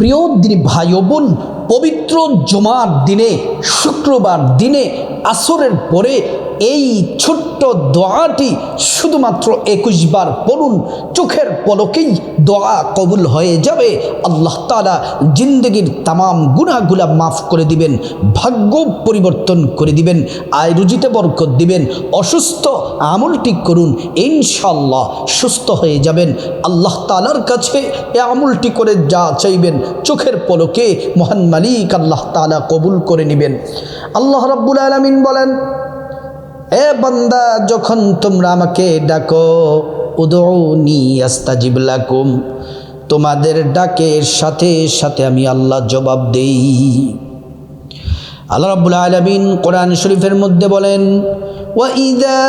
প্রিয় দিনী ভাই ও বোন, পবিত্র জুমার দিনে শুক্রবার দিনে আসরের পরে এই ছোট্ট দোয়াটি শুধুমাত্র 21 বার পড়ুন। চোখের পলকেই দোয়া কবুল হয়ে যাবে। আল্লাহ তাআলা জিন্দগির তামাম গুনাহগুলা মাফ করে দিবেন, ভাগ্য পরিবর্তন করে দিবেন, আয় রুজিতে বরকত দিবেন। অসুস্থ আমলটি করুন, ইনশাআল্লাহ সুস্থ হয়ে যাবেন। আল্লাহ তাআলার কাছে এই আমলটি করে যা চাইবেন চোখের পলকে মহান মালিক আল্লাহ তাআলা কবুল করে নেবেন। আল্লাহ রাব্বুল আলামিন বলেন, এ বান্দা, যখন তোমরা আমাকে ডাকো, উদউনি আস্তাজিব লাকুম, তোমাদের ডাকের সাথে সাথে আমি আল্লাহ জবাব দেই। আল্লাহ রাব্বুল আলামিন কোরআন শরীফের মধ্যে বলেন, ওয়াইযা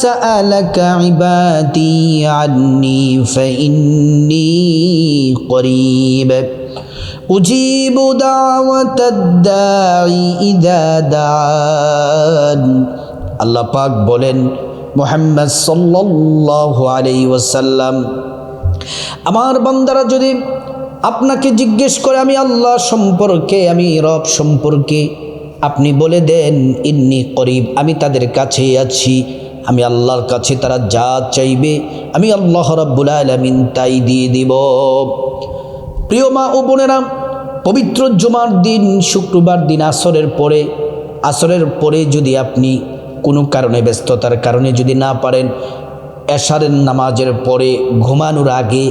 সাআলাকা ইবাদি আন্নী ফাইন্নী করিব উজিবু দাওয়াতাদ দাঈ ইযা দাআন। আল্লাহ পাক বলেন, মুহাম্মদ সাল্লাল্লাহু আলাইহি ওয়াসাল্লাম, আমার বান্দারা যদি আপনাকে জিজ্ঞেস করে আমি আল্লাহ সম্পর্কে, আমি রব সম্পর্কে, আপনি বলে দেন ইন্নী করিব, আমি তাদের কাছেই আছি। আমি আল্লাহর কাছে তারা যা চাইবে আমি আল্লাহ রাব্বুল আলামিন তাই দিয়ে দিব। প্রিয় মা ও বোনেরা, পবিত্র জুমার দিন শুক্রবার দিন আসরের পরে যদি আপনি কোনো কারণে, ব্যস্ততার কারণে যদি না পারেন, এশারের নামাজের পরে ঘুমানোর আগে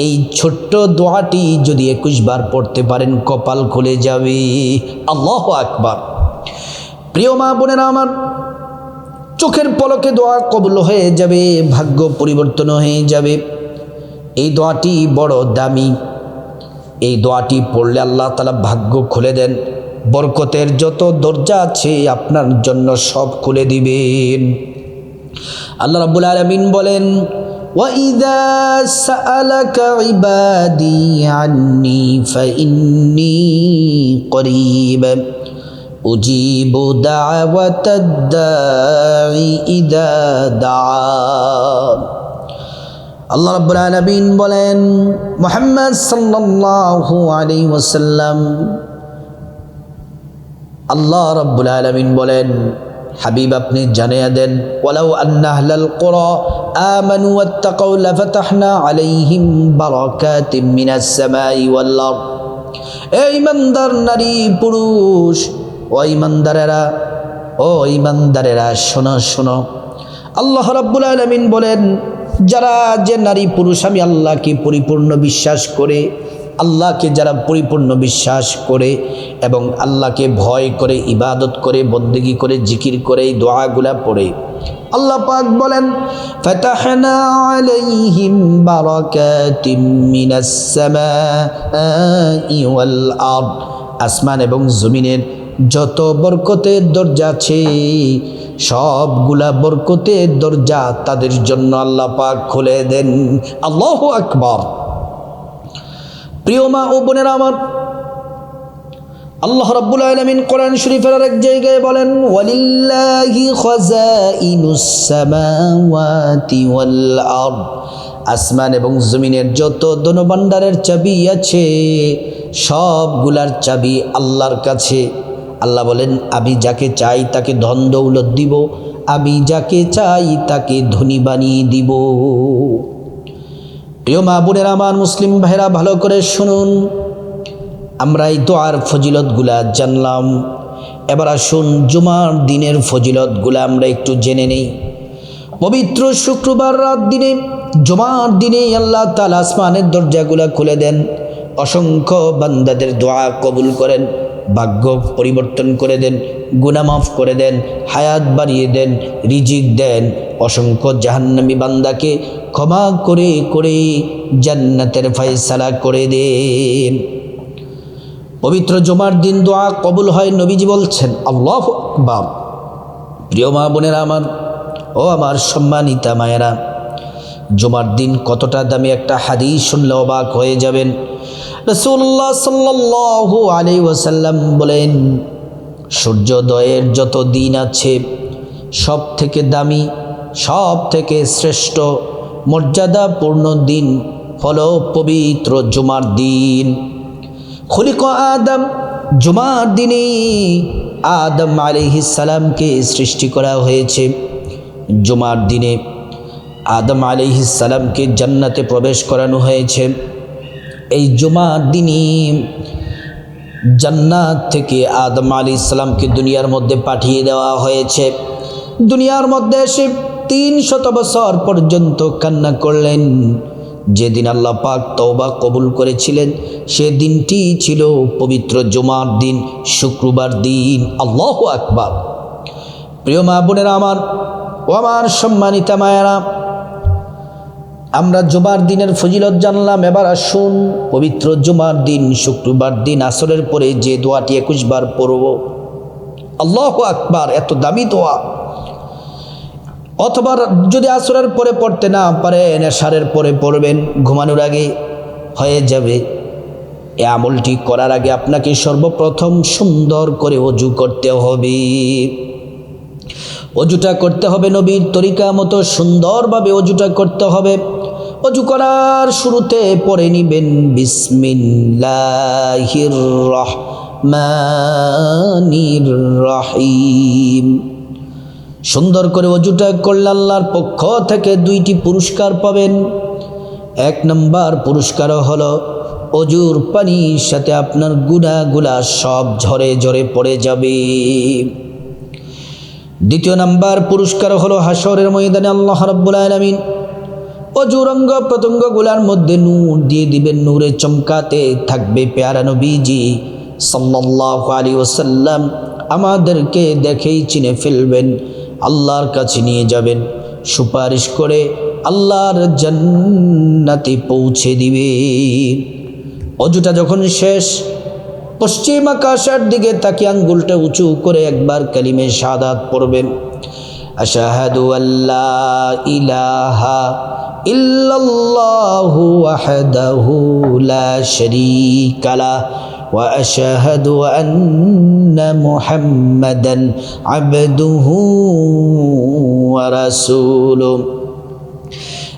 এই ছোট্ট দোয়াটি যদি 21 বার পড়তে পারেন, কপাল খুলে যাবে। আল্লাহু আকবার। প্রিয় মা বোনেরা আমার, চোখের পলকে দোয়া কবুল হয়ে যাবে, ভাগ্য পরিবর্তন হয়ে যাবে। এই দোয়াটি বড় দামি। এই দোয়াটি পড়লে আল্লাহ তাআলা ভাগ্য খুলে দেন, বরকতের যত দরজা আছে আপনার জন্য সব খুলে দিবেন। আল্লাহ রাব্বুল আলামিন বলেন, ওয়াইযা সাআলাকা ইবাদি আন্নী ফাইন্নী করিব উজিবু দাওয়াতাদ দাঈ ইযা দাআন। আল্লাহ রাব্বুল আলামিন বলেন, মুহাম্মদ সাল্লাল্লাহু আলাইহি ওয়াসাল্লাম, আল্লাহ রাব্বুল আলামিন বলেন, হাবিব আপনি জানিয়ে দেন, ওয়ালাউ আন্না আহলাল কুরা আমানু ওয়াত্তাকাউ লাফাতাহনা আলাইহিম বারাকাতিম মিনাস সামাই ওয়াল আরদ। এই ইমানদার নারী পুরুষ, ও ইমানদারেরা শোনো শোনো। আল্লাহ রাব্বুল আলামিন বলেন, যারা যে নারী পুরুষ আমি আল্লাহকে পরিপূর্ণ বিশ্বাস করে, আল্লাহকে যারা পরিপূর্ণ বিশ্বাস করে এবং আল্লাহকে ভয় করে, ইবাদত করে, বন্দেগী করে, জিকির করে, এই দোয়াগুলা পড়ে, আল্লাহ পাক বলেন, ফাতাহনা আলাইহিম বারাকাতিম মিনাস সামাই ওয়াল আরদ, আসমান এবং জমিনের যত বরকতের দরজা আছে সবগুলা বরকতের দরজা তাদের জন্য আল্লাহ পাক খুলে দেন। আল্লাহু আকবার। প্রিয় মা ও বোনেরা আমার, আল্লাহ রাব্বুল আলামিন কোরআন শরীফের আরেক জায়গায় বলেন, ওয়ালিল্লাহি খাযাইনুস সামাওয়াতি ওয়াল আরদ, আসমান এবং জমিনের যত ধনভাণ্ডারের চাবি আছে সবগুলার চাবি আল্লাহর কাছে। আল্লাহ বলেন, আমি যাকে চাই তাকে ধন দৌলত দিব, আমি যাকে চাই তাকে ধনী বানিয়ে দিব। প্রিয় মা বোনেরা আমার, মুসলিম ভাইরা ভালো করে শুনুন। আমরা এই দোয়ার ফজিলতগুলা জানলাম, এবার আসুন জুমার দিনের ফজিলতগুলা আমরা একটু জেনে নেই। পবিত্র শুক্রবার রাত দিনে, জুমার দিনে আল্লাহ তাআলা আসমানের দরজাগুলা খুলে দেন, অসংখ্য বান্দাদের দোয়া কবুল করেন, ভাগ্য পরিবর্তন করে দেন, গুনাহ মাফ করে দেন, হায়াত বাড়িয়ে দেন, রিজিক দেন, অসংখ্য জাহান্নামী বান্দাকে ক্ষমা করে করে জান্নাতের ফয়সালা করে দেন। পবিত্র জুমার দিন দোয়া কবুল হয়, নবীজি বলছেন। আল্লাহু আকবার। প্রিয় মা বোনেরা আমার, ও আমার সম্মানিতা মায়েরা, জুমার দিন কতটা দামি একটা হাদিস শুনলে অবাক হয়ে যাবেন। রাসূলুল্লাহ সাল্লাল্লাহু আলাইহি ওয়াসাল্লাম বলেন, সূর্যোদয়ের যত দিন আছে সব থেকে দামি, সব থেকে শ্রেষ্ঠ, মর্যাদাপূর্ণ দিন হলো পবিত্র জুমার দিন। খুলিক আদম, জুমার দিনে আদম আলাইহিস সালামকে সৃষ্টি করা হয়েছে। জুমার দিনে আদম আলাইহিস সালামকে জান্নাতে প্রবেশ করানো হয়েছে। এই জুমার দিনে জান্নাত থেকে আদম আলাইহিস সালামকে দুনিয়ার মধ্যে পাঠিয়ে দেওয়া হয়েছে। দুনিয়ার মধ্যে এসে 300 বছর পর্যন্ত কান্না করলেন। যেদিন আল্লাহ পাক তওবা কবুল করেছিলেন সে দিনটি ছিল পবিত্র জুমার দিন, শুক্রবার দিন। আল্লাহু আকবার। প্রিয় মা বোনেরা আমার ও আমার সম্মানিতা মায়েরা, আমরা জুমার দিনের ফজিলত জানলাম। এবার আসুন পবিত্র জুমার দিন, শুক্রবার দিন আসরের পরে যে দোয়াটি 21 বার পড়ব, আল্লাহু আকবার, এত দামি দোয়া। অথবা যদি আসরের পরে পড়তে না পারেন, এশারের পরে পড়বেন, ঘুমানোর আগে হয়ে যাবে। এই আমলটি করার আগে আপনাকে সর্বপ্রথম সুন্দর করে ওযু করতে হবে। ওযুটা করতে হবে নবীর তরিকা মতো, সুন্দরভাবে ওযুটা করতে হবে। ওযু করার শুরুতে পড়ে নিবেন বিসমিল্লাহির রহমানির রহিম। সুন্দর করে ওযুটা করলে আল্লাহর পক্ষ থেকে 2টি পুরস্কার পাবেন। 1 নম্বর পুরস্কার হলো ওযুর পানির সাথে আপনার গুনাহগুলা সব ঝরে ঝরে পড়ে যাবে। 2 নম্বর পুরস্কার হলো হাসরের ময়দানে আল্লাহ রাব্বুল আলামিন ওযুর অঙ্গ প্রত্যঙ্গগুলার মধ্যে নূর দিয়ে দিবেন। নূরে চমকাতে থাকবে পেয়ারা নবীজি সাল্লাল্লাহু আলাইহি ওয়াসাল্লাম আমাদেরকে দেখেই চিনে ফেলবেন, আল্লাহর কাছে নিয়ে যাবেন, সুপারিশ করে আল্লাহর জান্নাতে পৌঁছে দিবে। ওযুটা যখন শেষ, পশ্চিম আকাশের দিকে তাকিয়ে আঙ্গুলটা উঁচু করে একবার কালিমে শাহাদাত পড়বেন। আশহাদু আল্লা ইলাহা ইল্লাল্লাহু ওয়াহদাহু লা শারীকা লাহু ওয়া আশহাদু আন্না মুহাম্মাদান আবদুহু ওয়া রাসূলুহু।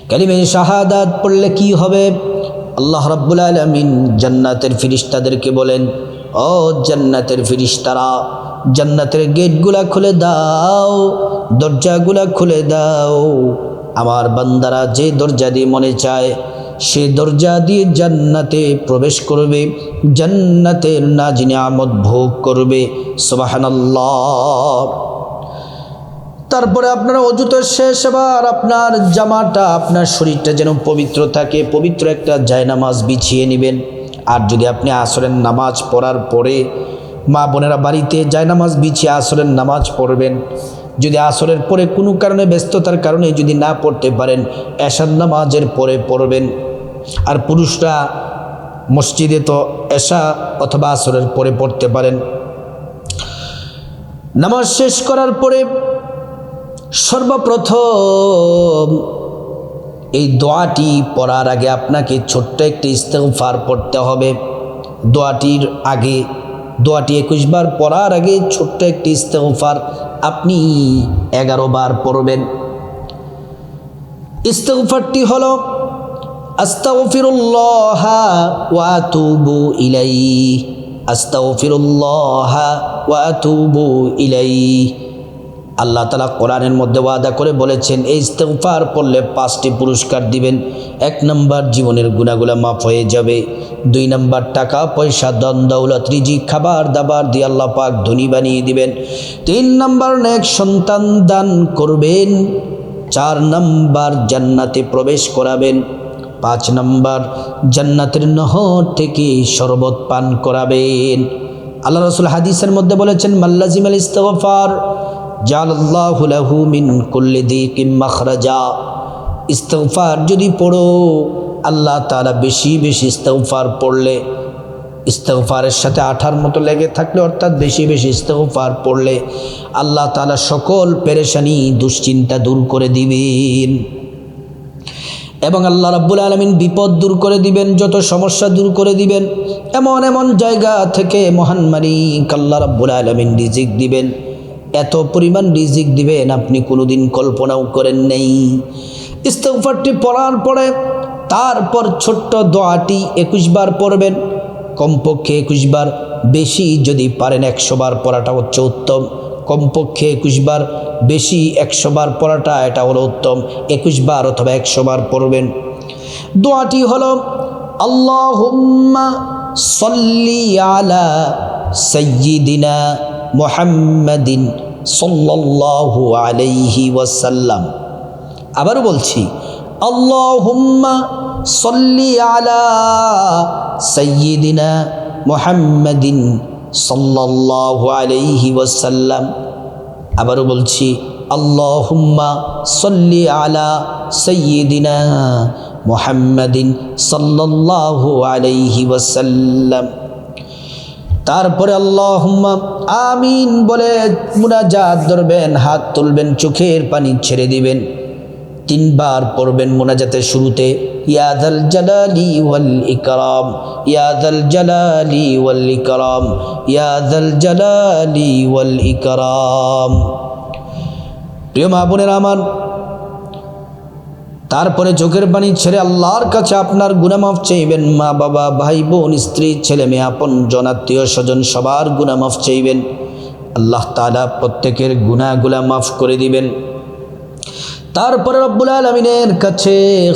কালিমে শাহাদাত পড়লে কি হবে? আল্লাহ রাব্বুল আলামিন জান্নাতের ফেরেশতাদেরকে বলেন, ও জান্নাতের ফেরেশতারা, জান্নাতের গেটগুলা খুলে দাও, দরজাগুলা খুলে দাও। আমার বান্দারা যে দরজা দিয়ে মনে চায় সে দরজা দিয়ে জান্নাতে প্রবেশ করবে, জান্নাতের নাজ নিয়ামত ভোগ করবে। সুবহানাল্লাহ। তারপরে আপনার ওযু তো শেষ, এবার আপনার জামাটা, আপনার শরীরটা যেন পবিত্র থাকে, পবিত্র একটা জায়নামাজ বিছিয়ে নেবেন। আর যদি আপনি আসরের নামাজ পড়ার পরে, মা বোনেরা বাড়িতে জায়নামাজ বিছিয়ে আসরের নামাজ পড়বেন। যদি আসরের পরে কোনো কারণে, ব্যস্ততার কারণে যদি না পড়তে পারেন, এশার নামাজের পরে পড়বেন। আর পুরুষরা মসজিদে তো এশা অথবা আসরের পরে পড়তে পারেন। নামাজ শেষ করার পরে সর্বপ্রথম এই দোয়াটি পড়ার আগে আপনাকে ছোট্ট একটি ইস্তেগফার পড়তে হবে। দোয়াটির আগে, দোয়াটি 21 বার পড়ার আগে ছোট্ট একটি ইস্তেগফার আপনি 11 বার পড়বেন। ইস্তেগফারটি হলো আস্তাগফিরুল্লাহ ওয়া আতুবু ইলাইহি, আস্তাগফিরুল্লাহ ওয়া আতুবু ইলাইহি। আল্লাহ তাআলা কোরআনের মধ্যে ওয়াদা করে বলেছেন, এই ইস্তেগফার পড়লে 5টি পুরস্কার দিবেন। 1 নম্বর জীবনের গুনাহগুলো মাফ হয়ে যাবে। 2 নম্বর টাকা পয়সা, ধন দৌলত, রিজিক, খাবার দাবার দিয়ে আল্লাহ পাক ধনী বানিয়ে দিবেন। 3 নম্বর নেক সন্তান দান করবেন। 4 নম্বর জান্নাতে প্রবেশ করাবেন। 5 নম্বর জান্নাতের নহর থেকে শরবত পান করাবেন। আল্লাহ রাসূল হাদিসের মধ্যে বলেছেন, মাল্লাজিমাল ইস্তিগফার জাআলাল্লাহু লাহু মিন কুল্লি দিকিম মাখরাজা। ইস্তিগফার যদি পড়ো, আল্লাহ তাআলা বেশি বেশি ইস্তিগফার পড়লে, ইস্তিগফারের সাথে আঠার মতো লেগে থাকলে, অর্থাৎ বেশি বেশি ইস্তিগফার পড়লে আল্লাহ তাআলা সকল পেরেশানি, দুশ্চিন্তা দূর করে দিবেন। এবং আল্লাহ রাব্বুল আলামিন বিপদ দূর করে দিবেন, যত সমস্যা দূর করে দিবেন। এমন এমন জায়গা থেকে মহান মালিক আল্লাহ রাব্বুল আলামিন রিজিক দিবেন, এত পরিমাণ রিজিক দিবেন আপনি কোনোদিন কল্পনাও করেন নাই। ইস্তিগফারটি পড়ার পরে তারপর ছোট্ট দোয়াটি 21 বার পড়বেন। কমপক্ষে 21 বার, বেশি যদি পারেন 100 বার পড়াটা হচ্ছে উত্তম। কমপক্ষে 21 বার, বেশি 100 বার পড়াটা এটা হলো উত্তম। 21 বার অথবা 100 বার পড়বেন। দোয়াটি হলো আল্লাহুম্মা সাল্লি আলা সাইয়্যিদিনা মুহাম্মাদিন সাল্লাল্লাহু আলাইহি ওয়াসাল্লাম। আবারও বলছি, আল্লাহুম্মা সাল্লি আলা সাইয়্যিদিনা মুহাম্মাদিন সাল্লাল্লাহু আলাইহি ওয়াসাল্লাম। আবারও বলছি, আল্লাহুম্মা সাল্লি আলা সাইয়্যিদিনা মুহাম্মাদিন সাল্লাল্লাহু আলাইহি ওয়াসাল্লাম। তারপরে আল্লাহুম্মা আমিন বলে মুনাজাত ধরবেন, হাত তুলবেন, চোখের পানি ছেড়ে দিবেন। 3 বার পড়বেন মুনাজাতের শুরুতে, ইয়া যাল জালালি ওয়াল ইকরাম, ইয়া যাল জালালি ওয়াল ইকরাম, ইয়া যাল জালালি ওয়াল ইকরাম। প্রিয় মা বোনেরা আমার, তারপরে চোখের পানি ছেড়ে আল্লাহর কাছে আপনার গুনাহ মাফ চাইবেন। মা বাবা, ভাই বোন, স্ত্রী, ছেলে মেয়ে, আপন জন, আত্মীয় স্বজন সবার গুনাহ মাফ চাইবেন। আল্লাহ তাআলা প্রত্যেকের গুনাহগুলা মাফ করে দিবেন। তারপরে রব্বুল আলামিনের কাছে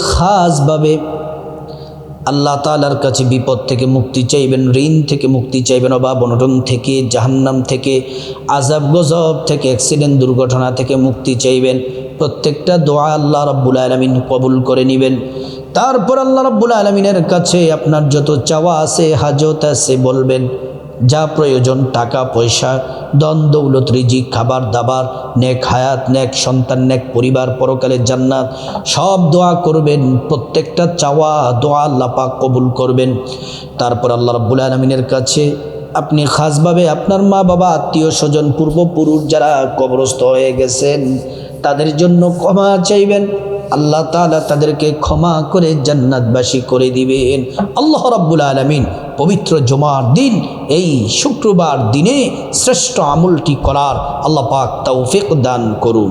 খাসভাবে আল্লাহ তাআলার কাছে বিপদ থেকে মুক্তি চাইবেন, ঋণ থেকে মুক্তি চাইবেন, অভাব অনটন থেকে, জাহান্নাম থেকে, আযাব গজব থেকে, অ্যাক্সিডেন্ট দুর্ঘটনা থেকে মুক্তি চাইবেন। প্রত্যেকটা দোয়া আল্লাহ রাব্বুল আলামিন কবুল করে নেবেন। তারপর আল্লাহ রাব্বুল আলামিনের কাছে আপনার যত চাওয়া আছে, হাজত আছে বলবেন। যা প্রয়োজন, টাকা পয়সা, ধন দৌলত, রিজিক, খাবার দাবার, নেক হায়াত, নেক সন্তান, নেক পরিবার, পরকালের জান্নাত, সব দোয়া করবেন। প্রত্যেকটা চাওয়া দোয়া আল্লাহ পাক কবুল করবেন। তারপর আল্লাহ রাব্বুল আলামিনের কাছে আপনি খাসভাবে আপনার মা বাবা, আত্মীয় স্বজন, পূর্বপুরুষ যারা কবরস্থ হয়ে গেছেন তাদের জন্য ক্ষমা চাইবেন। আল্লাহ তাআলা তাদেরকে ক্ষমা করে জান্নাতবাসী করে দিবেন। আল্লাহ রাব্বুল আলামিন পবিত্র জুমার দিন, এই শুক্রবার দিনে শ্রেষ্ঠ আমলটি করার আল্লাহ পাক তৌফিক দান করুন।